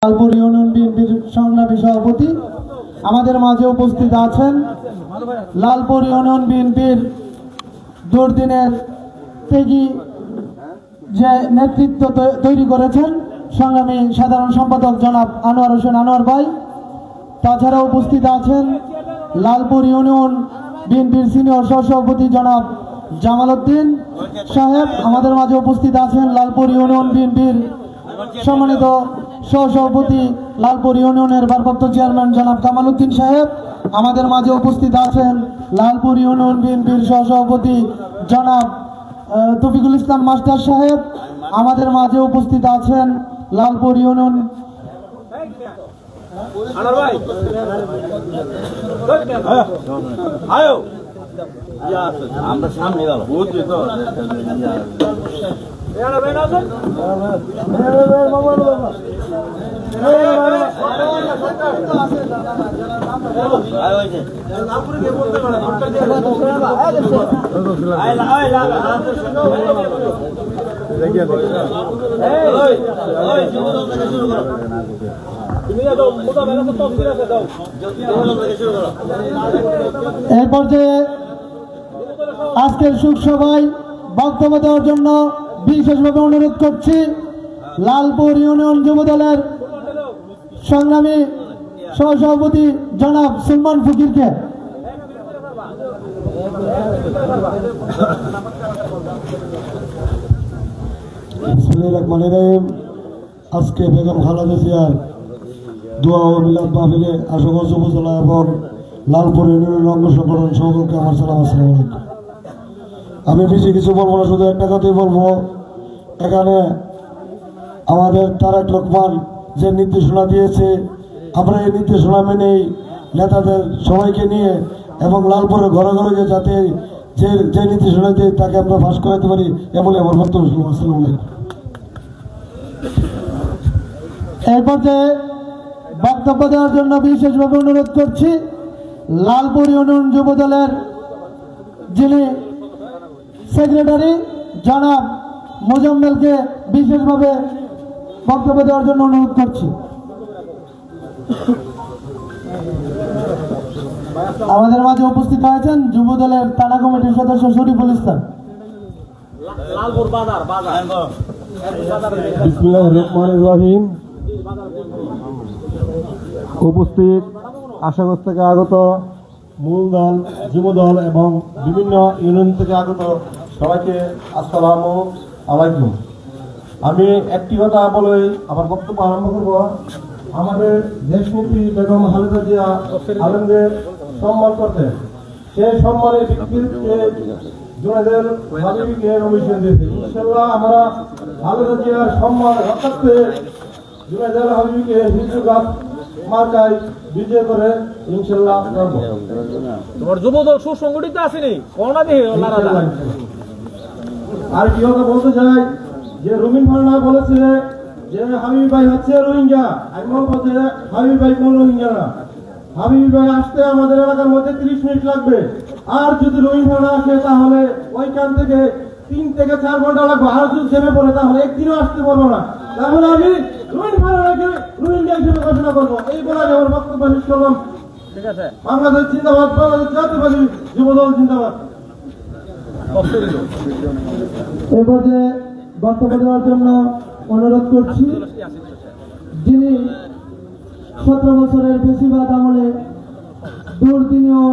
Lalpur union বিএনপির সংগ্রামী সভাপতি আমাদের মাঝে উপস্থিত আছেন। লালপুর ইউনিয়ন বিএনপির দুর্দিনের ত্যাগী যে নেতৃত্ব তৈরি করেছেন সংগ্রামী সাধারণ সম্পাদক জনাব আনোয়ার হোসেন আনোয়ার ভাই। তাছাড়া উপস্থিত আছেন লালপুর ইউনিয়ন বিএনপির সিনিয়র সহসভাপতি জনাব জামাল উদ্দিন সাহেব। আমাদের মাঝে উপস্থিত আছেন লালপুর ইউনিয়ন বিএনপির সম্মানিত সহসভাপতি লালপুর ইউনিয়নের ভারপ্রাপ্ত চেয়ারম্যান জনাব কামাল উদ্দিন সাহেব। আমাদের মাঝে উপস্থিত আছেন লালপুর ইউনিয়ন বিএনপির সহসভাপতি জনাব তফিকুল ইসলাম মাস্টার সাহেব। আমাদের মাঝে উপস্থিত আছেন লালপুর ইউনিয়ন আমরা সামনে গেল বুঝলি তো এই পর্যায়ে আজকের সুখ সভায় বক্তব্য দেওয়ার জন্য বিশেষভাবে অনুরোধ করছি লালপুর ইউনিয়ন যুবদলের সংগ্রামী সহসভাপতি জনাব সুলমান ফকিরকে। আজকে বেগম খালেদা জিয়ার দোয়া ও মিলাদ মাহফিলে আশুগঞ্জ উপজেলা এবং লালপুর ইউনিয়নের অঙ্গ সংগঠন সহযোগকে আমার সালাম। আসসালামু আলাইকুম। আমি বেশি কিছু বলবো না, শুধু একটা কথাই বলবো। এখানে আমাদের তারেক রহমান যে নির্দেশনা দিয়েছে, আমরা এই নির্দেশনা মেনেই নেতাদের সবাইকে নিয়ে এবং লালপুরের ঘরে ঘরে গিয়ে যাতে যে নির্দেশনা দিয়ে তাকে আমরা ফাঁস করাতে পারি এমন আমার বক্তব্য। আসসালামু আলাইকুম। এই পর্যায়ে বক্তব্য দেওয়ার জন্য বিশেষভাবে অনুরোধ করছি লালপুর ইউনিয়ন যুবদলের যিনি সেক্রেটারি জনাব মোজাম্মেলকে বিশেষভাবে বক্তব্য দেওয়ার জন্য অনুরোধ করছি। আমাদের মাঝে উপস্থিত হয়েছেন যুবদলের থানা কমিটির সদস্য শরীফুল ইসলাম। বিসমিল্লাহির রহমানির রহিম। উপস্থিত আশাগঞ্জ থেকে আগত মূল দল, যুবদল এবং বিভিন্ন ইউনিয়ন থেকে আগত সবাইকে আসসালামু আলাইকুম। আমি একটি কথা বলে আমার বক্তব্য আরম্ভ করব। আমাদের দেশনেত্রী বেগম খালেদা জিয়া আলমদের সম্মান করতে, সেই সম্মানের ভিত্তিতে জুনাইদের হাবিবিকে নমিনেশন দিয়েছে। ইনশাআল্লাহ আমরা খালেদা জিয়ার সম্মান রক্ষার্থে জুনাইদের হাবিবিকে হিজুগাত মার্কায় বিজয় করে ইনশাআল্লাহ করব। তোমার যুবদল সুসংগঠিত আসেনি কোনটা দিয়ে আর কি কথা বলতে চাই যে রুমিন ফান্না বলেছে যে হাবিব ভাই হচ্ছে রোহিঙ্গা। আমি বলবো যে হাবিব ভাই কোন রোহিঙ্গা না। হাবিব ভাই আসতে আমাদের এলাকার মধ্যে 30 মিনিট লাগবে, আর যদি রুমিন ফান্না আসে তাহলে ওইখান থেকে 3 থেকে 4 ঘন্টা লাগবে। আর যদি জেমে পড়ে তাহলে একদিনও আসতে পারবো না। তাহলে আমি রুমিন ফান্নাকে রোহিঙ্গা হিসেবে ঘোষণা করবো। এই বলে আমার বক্তব্য শেষ করলাম। ঠিক আছে, বাংলাদেশ জিন্দাবাদ, বাংলাদেশ জাতীয়বাদী যুবদল জিন্দাবাদ। এই পর্যায়ে বক্তব্য দেওয়ার জন্য অনুরোধ করছি যিনি 17 বছরের বেশিরভাগ আমলে দুর্দিনেও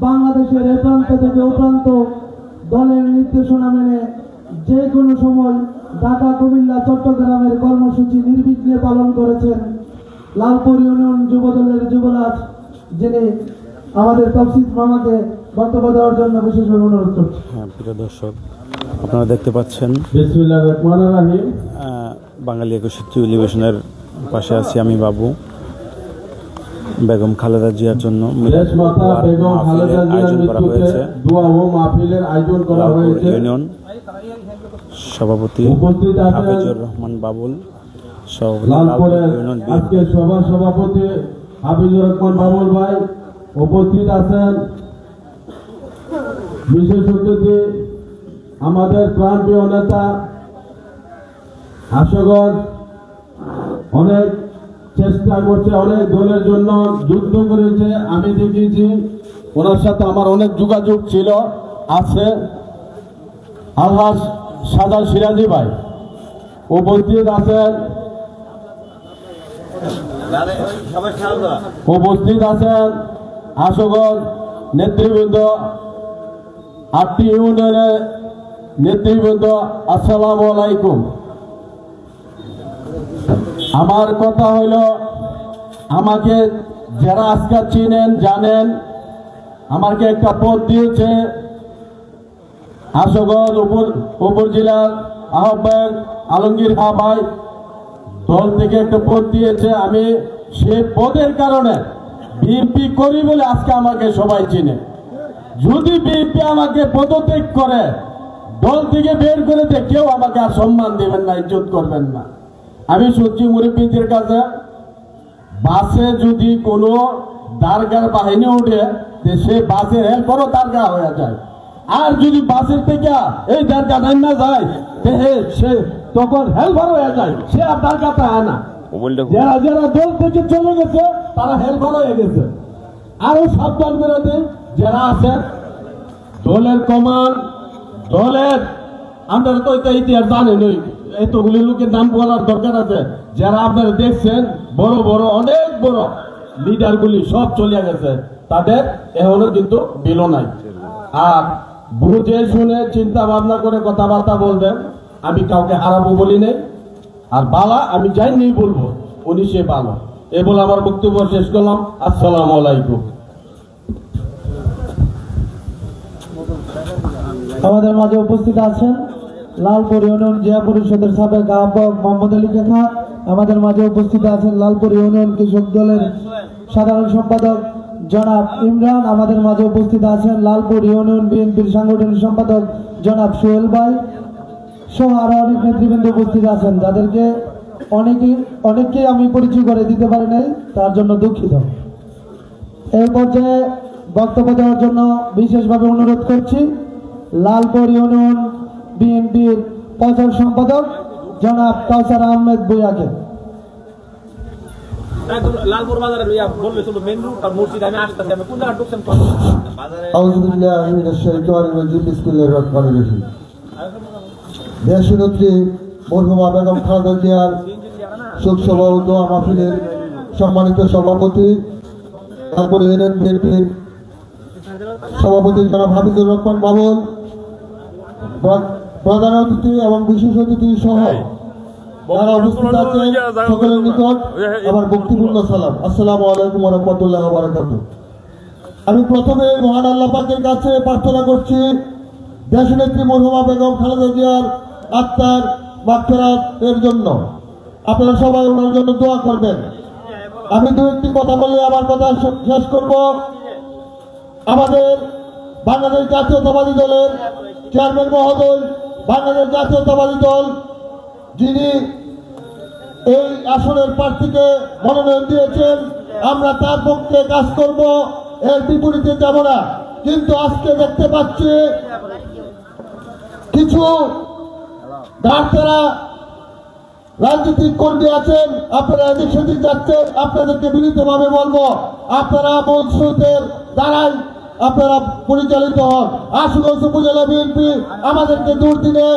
বাংলাদেশের এ প্রান্ত থেকে ও প্রান্ত দলের নির্দেশনা মেনে যে কোনো সময় ঢাকা, কুমিল্লা, চট্টগ্রামের কর্মসূচি নির্বিঘ্নে পালন করেছেন লালপুর ইউনিয়ন যুবদলের যুবরাজ যিনি আমাদের তফসিদ মামাকে বক্তব্য দেওয়ার জন্য বিশেষভাবে অনুরোধ করছি। প্রিয় দর্শক, আপনারা দেখতে পাচ্ছেন বিসমিল্লাহির রহমানির রহিম। বাঙালি 21 টেলিভিশনের পাশে আছি আমি বাবু। বেগম খালেদা জিয়ার জন্য আয়োজন করা হয়েছে। ইউনিয়ন সভাপতি হাফিজুর রহমান বাবুল, সভাপতি হাফিজুর রহমান বাবুল ভাই উপস্থিত আছেন। বিশেষ অতিথি আমাদের প্রাণপ্রিয় নেতা আশুগঞ্জ অনেক চেষ্টা করছে, অনেক দলের জন্য যুদ্ধ করেছে। আমি দেখেছি ওনার সাথে আমার অনেক যোগাযোগ ছিল, আছে। আলহাজ সাদা সিরাজি ভাই উপস্থিত আছেন, উপস্থিত আছেন আশুগঞ্জ নেতৃবৃন্দ, 8টি ইউনিয়নের নেতৃবৃন্দ, আসসালামু আলাইকুম। আমার কথা হইল, আমাকে যারা আজকে চিনেন জানেন, আমাকে একটা পদ দিয়েছে আশুগঞ্জ উপজেলার আহ্বায়ক আলমগীর খাঁ ভাই, দল থেকে একটা পদ দিয়েছে। আমি সেই পদের কারণে বিএনপি করি বলে আজকে আমাকে সবাই চিনে। যদি বিএনপি আমাকে পদত্যাগ করে, দল থেকে বের করে দেয়, কেউ আমাকে আর সম্মান দেবেন না, ইজ্জত করবেন না। আমি সত্যি মুরব্বীদের কাছে, বাসে যদি কোনো দারগার বাহিনী উঠে, সে বাসের হেল্পারও দারগা হয়ে যায়। আর যদি বাসের থেকে এই দারগা না যায়, সে তখন হেল্পার হয়ে যায়, সে আর দারগাতে হয় না। যারা যারা দল থেকে চলে গেছে তারা হেল্পার হয়ে গেছে। আরো সাবধান করে দেয় যারা আছে দলের কমান, দলের আপনারা তো এটা ইতিহাস জানেন, ওই এতগুলি লোকের নাম বলার দরকার আছে। যারা আপনারা দেখছেন বড় বড় অনেক বড় লিডার গুলি সব চলে গেছে, তাদের এখনো কিন্তু বিল নাই। আর বুঝে শুনে চিন্তা ভাবনা করে কথাবার্তা বলবেন। আমি কাউকে হারাবো বলি নেই, আর বালা আমি যাইনি বলবো, উনি সে ভালো। এ বলে আমার বক্তব্য শেষ করলাম। আসসালামু আলাইকুম। আমাদের মাঝে উপস্থিত আছেন লালপুর ইউনিয়ন জেলা পরিষদের সাবেক আহ্বায়ক মোহাম্মদ আলী কাকা। আমাদের মাঝে উপস্থিত আছেন লালপুর ইউনিয়ন কৃষক দলের সাধারণ সম্পাদক জনাব ইমরান। আমাদের মাঝে উপস্থিত আছেন লালপুর ইউনিয়ন বিএনপির সাংগঠনিক সম্পাদক জনাব সোহেল ভাই সহ আরো অনেক নেতৃবৃন্দ উপস্থিত আছেন, যাদেরকে অনেককে আমি পরিচয় করে দিতে পারি নাই, তার জন্য দুঃখিত। এই পর্যায়ে বক্তব্য দেওয়ার জন্য বিশেষভাবে অনুরোধ করছি লালপুর ইউনিয়ন বিএনপির প্রচার সম্পাদক জনাব কাউসার আহমেদ ভূঁইয়াকে। লালপুর বাজারে লইয়া বললে শুধু মেন রুট আর মসজিদ, আমি আসতেছি, আমি কোন জায়গায় ঢুকছেন? দেশনেত্রী মরহুমা বেগম খালেদা জিয়ার শোকসভা ও দোয়া মাহফিলের সম্মানিত সভাপতি, তারপরে ইউনিয়ন বিএনপির সভাপতি জনাব হাফিজুর রহমান বাবুল, প্রধান অতিথি এবং বিশেষ অতিথি সহ যারা উপস্থিত আছেন সকলের নিকট আমার ভক্তিপূর্ণ সালাম। আসসালামু আলাইকুম ওয়া রাহমাতুল্লাহি ওয়া বারাকাতুহু। আমি প্রথমে মহান আল্লাহ পাকের কাছে প্রার্থনা করছি দেশনেত্রী মরহুমা বেগম খালেদা জিয়ার আত্মার মাগফিরাত এর জন্য। আপনারা সবাই ওনার জন্য দোয়া করবেন। আমি দু একটি কথা বলে আমার কথা শেষ করব। আমাদের বাংলাদেশ জাতীয়তাবাদী দলের চেয়ারম্যান মহোদয়, বাংলাদেশ জাতীয়তাবাদী দল যিনি এই আসনের প্রার্থীকে মনোনয়ন দিয়েছেন, আমরা তার পক্ষে কাজ করব, এর বিপরীতে যাব না। কিন্তু আজকে দেখতে পাচ্ছি কিছু ডাক্তাররা রাজনৈতিক কর্মী আছেন, আপনারা এদিক সেদিক যাচ্ছেন। আপনাদেরকে বিনীতভাবে বলবো, আপনারা মনসুদের দ্বারাই আপনারা পরিচালিত হন। আশুগঞ্জ উপজেলা বিএনপি আমাদেরকে দুর্দিনে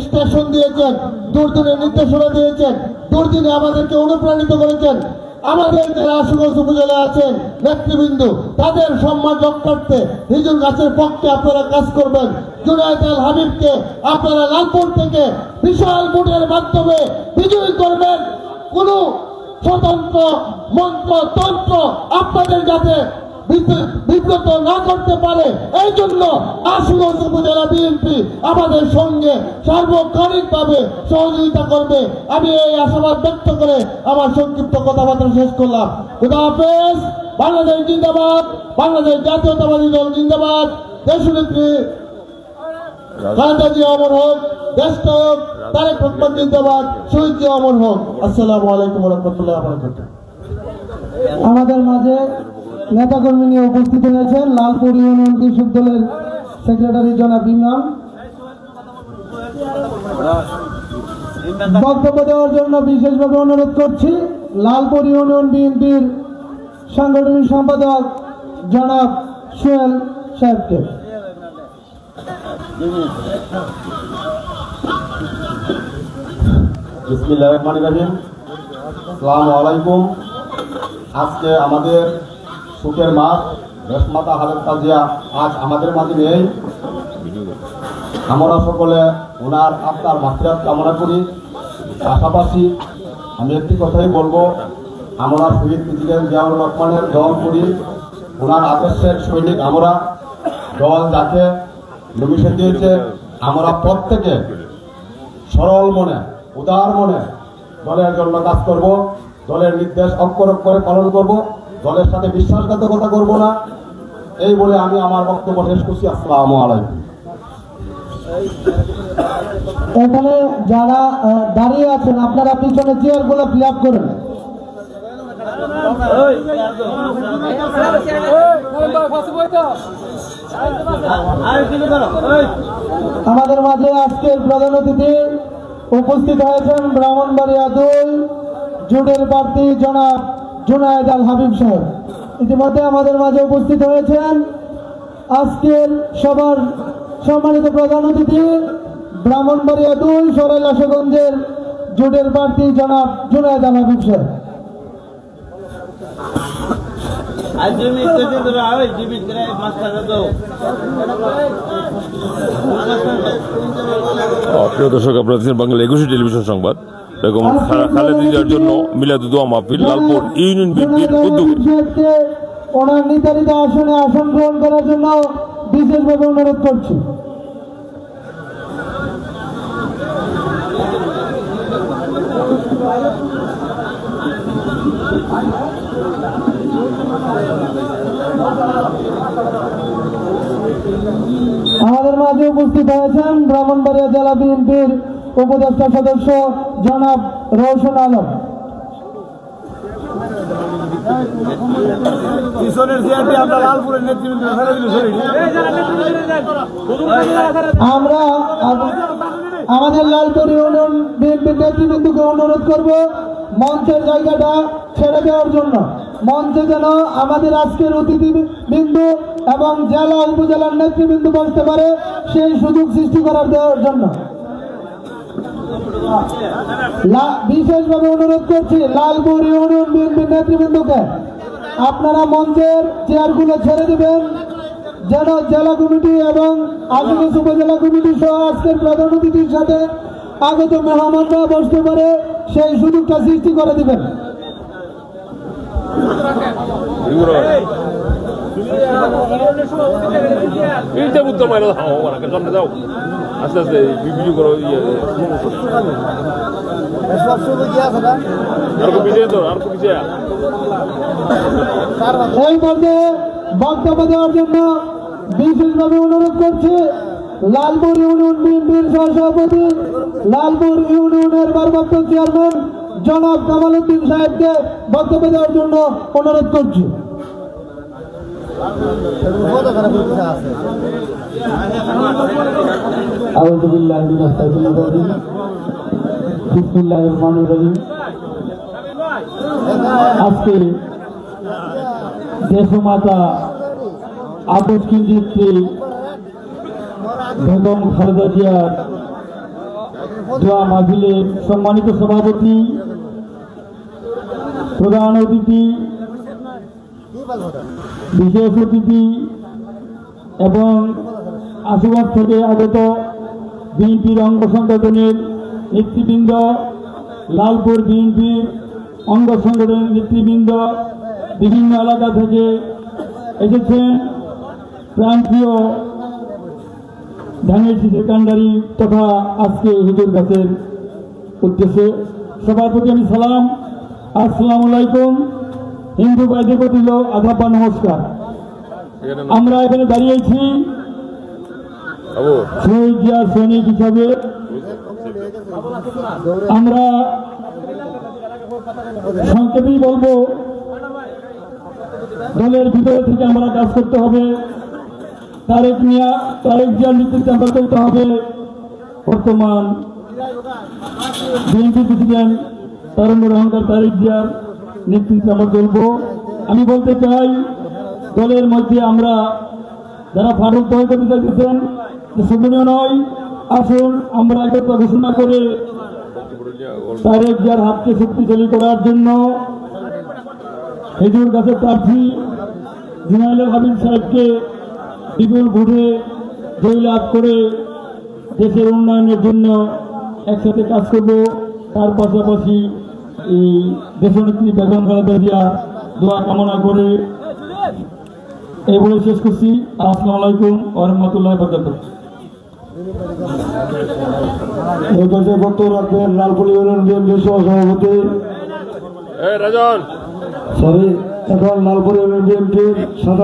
স্টেশন দিয়েছেন, দুর্দিনে নির্দেশনা দিয়েছেন, দুর্দিনে আমাদেরকে অনুপ্রাণিত করেছেন। আমাদের যারা আশুগঞ্জ উপজেলা আছেন নেতৃবৃন্দ, তাদের সম্মান রক্ষার্থে হিজুর গাছের পক্ষে আপনারা কাজ করবেন। জুনায়েদ আল হাবিবকে আপনারা লালপুর থেকে বিশাল ভোটের মাধ্যমে বিজয়ী করবেন। কোন স্বতন্ত্র মন্ত্র তন্ত্র আপনাদের যাতে বিব্রত না করতে পারে, এই জন্য আশুগঞ্জ উপজেলা বিএনপি আমাদের সঙ্গে সার্বক্ষণিকভাবে সহযোগিতা করবে। আমি এই আশাবাদ ব্যক্ত করে আমার সংক্ষিপ্ত কথাবার্তা শেষ করলাম। খুদা হাফেজ। বাংলাদেশ জিন্দাবাদ, বাংলাদেশ জাতীয়তাবাদী দল জিন্দাবাদ, দেশনেত্রী খালেদা জিয়া অমর হোক, দেশনায়ক তারেক রহমান জিন্দাবাদ, শহীদ জিয়া অমর হোক। আসসালামু আলাইকুম ওয়া রাহমাতুল্লাহি ওয়া বারাকাতুহু। আমাদের মাঝে নেতাকর্মী নিয়ে উপস্থিত হয়েছেন লালপুর ইউনিয়ন কৃষক দলের সেক্রেটারি জনাব ইমরান। বক্তব্য দেওয়ার জন্য বিশেষভাবে অনুরোধ করছি লালপুর ইউনিয়ন বিএনপির সাংগঠনিক সম্পাদক জনাব সোহেল সাহেবকে। বিসমিল্লাহির রহমানির রহিম। আসসালামু আলাইকুম। আজকে আমাদের সুখের মাস রেশমাতা খালেদা জিয়া আজ আমাদের মাঝে নেই। আমরা সকলে ওনার আত্মার মাগফিরাত কামনা করি। পাশাপাশি আমি একটি কথাই বলবো, আমরা শহীদ প্রেসিডেন্ট জিয়াউর রহমানের দল করি। ওনার আদর্শের সৈনিক আমরা। দল যাকে নমিশন দিয়েছে, আমরা প্রত্যেকে সরল মনে, উদার মনে দলের জন্য কাজ করব। দলের নির্দেশ অক্ষর অক্ষরে পালন করব। দলের সাথে বিশ্বাসঘাতকতা করব না। এই বলে আমি আমার বক্তব্য শেষ করছি। আসসালামু আলাইকুম। এখানে যারা দাঁড়িয়ে আছেন আপনারা পিছনে চেয়ারগুলো ফিল আপ করেন। আমাদের মাঝে আজকের প্রধান অতিথি উপস্থিত হয়েছেন ব্রাহ্মণবাড়িয়া 2 জোটের প্রার্থী জনাব জুনায়েদ আল হাবিব সাহেব। ইতিমধ্যে আমাদের মাঝে উপস্থিত হয়েছেন আজকের সবার সম্মানিত প্রধান অতিথি ব্রাহ্মণবাড়িয়া 2 সরাইল আশুগঞ্জের জোটের প্রার্থী জনাব জুনায়েদ আল হাবিব সাহেব। প্রিয় দর্শক, আপনারা দেখছেন বাংলা 21 টেলিভিশন সংবাদ। বেগম খালেদা জিয়ার জন্য মিলাদুদ দোয়া মাহফিল লালপুর ইউনিয়ন বিএনপির উদ্যোগে। ওনার নির্ধারিত আসনে আসন গ্রহণ করার জন্য বিশেষভাবে অনুরোধ করছি। আমাদের মাঝে উপস্থিত হয়েছেন ব্রাহ্মণবাড়িয়া জেলা বিএনপির উপদেষ্টা সদস্য জনাব রওশন আলম। আমরা আমাদের লালপুর ইউনিয়ন বিএনপির নেতৃবৃন্দকে অনুরোধ করব মঞ্চের জায়গাটা ছেড়ে দেওয়ার জন্য। মঞ্চে যেন আমাদের আজকের অতিথিবৃন্দু এবং জেলা উপজেলার নেতৃবৃন্দ বসতে পারে, সেই সুযোগ সৃষ্টি করার দেওয়ার জন্য বিশেষভাবে অনুরোধ করছি লালপুর ইউনিয়ন বিএনপির নেতৃবৃন্দকে আপনারা মঞ্চের চেয়ারগুলো ছেড়ে দিবেন, যেন জেলা কমিটি এবং আশুগঞ্জ উপজেলা কমিটি সহ আজকের প্রধান অতিথির সাথে আগত মেহমানরা বসতে পারে, সেই সুযোগটা সৃষ্টি করে দিবেন। আস্তে আস্তে ভিডিও করো, এই পর্যায়ে বক্তব্য দেওয়ার জন্য বিশেষভাবে অনুরোধ করছি লালপুর ইউনিয়ন বিএনপির সহসভাপতি লালপুর ইউনিয়নের ভারপ্রাপ্ত চেয়ারম্যান জনাব কামাল উদ্দিন সাহেবকে বক্তব্য দেওয়ার জন্য অনুরোধ করছি। আজকে দেশমাতা আদর্শী নেত্রী বেগম খালেদা জিয়ার দোয়া মাহফিলের সম্মানিত সভাপতি, প্রধান অতিথি, বিশেষ অতিথি এবং আশুগঞ্জ থেকে আগত বিএনপির অঙ্গ সংগঠনের নেতৃবৃন্দ, লালপুর বিএনপির অঙ্গ সংগঠনের নেতৃবৃন্দ, বিভিন্ন এলাকা থেকে এসেছেন প্রান্তীয় ধানের শীষের কান্ডারি তথা আজকে হুজুর গাছের উদ্দেশ্যে সবার প্রতি আমি সালাম, আসসালামু আলাইকুম। হিন্দু ভাইদের প্রতি আদাব বা নমস্কার। আমরা এখানে দাঁড়িয়েছি শহীদ জিয়ার সৈনিক হিসাবে। আমরা সংক্ষেপেই বলবো, দলের ভিতরে থেকে আমরা কাজ করতে হবে। তারেক জিয়ার নেতৃত্বে আমরা চলতে হবে। বর্তমান বিএনপি প্রেসিডেন্ট তারুণ্যের অহংকার তারেক জিয়ার নেতৃত্বে আমরা চলবো। আমি বলতে চাই, দলের মধ্যে আমরা যারা ফারুক দল করতে চাইতেছেন, শোভনীয় নয়। আসুন আমরা একতা ঘোষণা করে তারেক জিয়ার হাতকে শক্তিশালী করার জন্য খেজুর গাছের প্রার্থী জুনাইল হাবিব সাহেবকে বিপুল ভোটে জয়লাভ করে দেশের উন্নয়নের জন্য একসাথে কাজ করব। তার পাশাপাশি এই দেশনেত্রী বেগম খালেদা জিয়া দোয়া কামনা করে এই বলে শেষ করছি। আসসালামু আলাইকুম ওয়া রাহমাতুল্লাহি ওয়া বারাকাতুহু। এই পর্যায়ে বক্তব্য রাখবেন লালপুর ইউনিয়ন বিএনপির সহসভাপতি রাজন এখন লালপুর ইউনিয়ন বিএনপির সাধারণ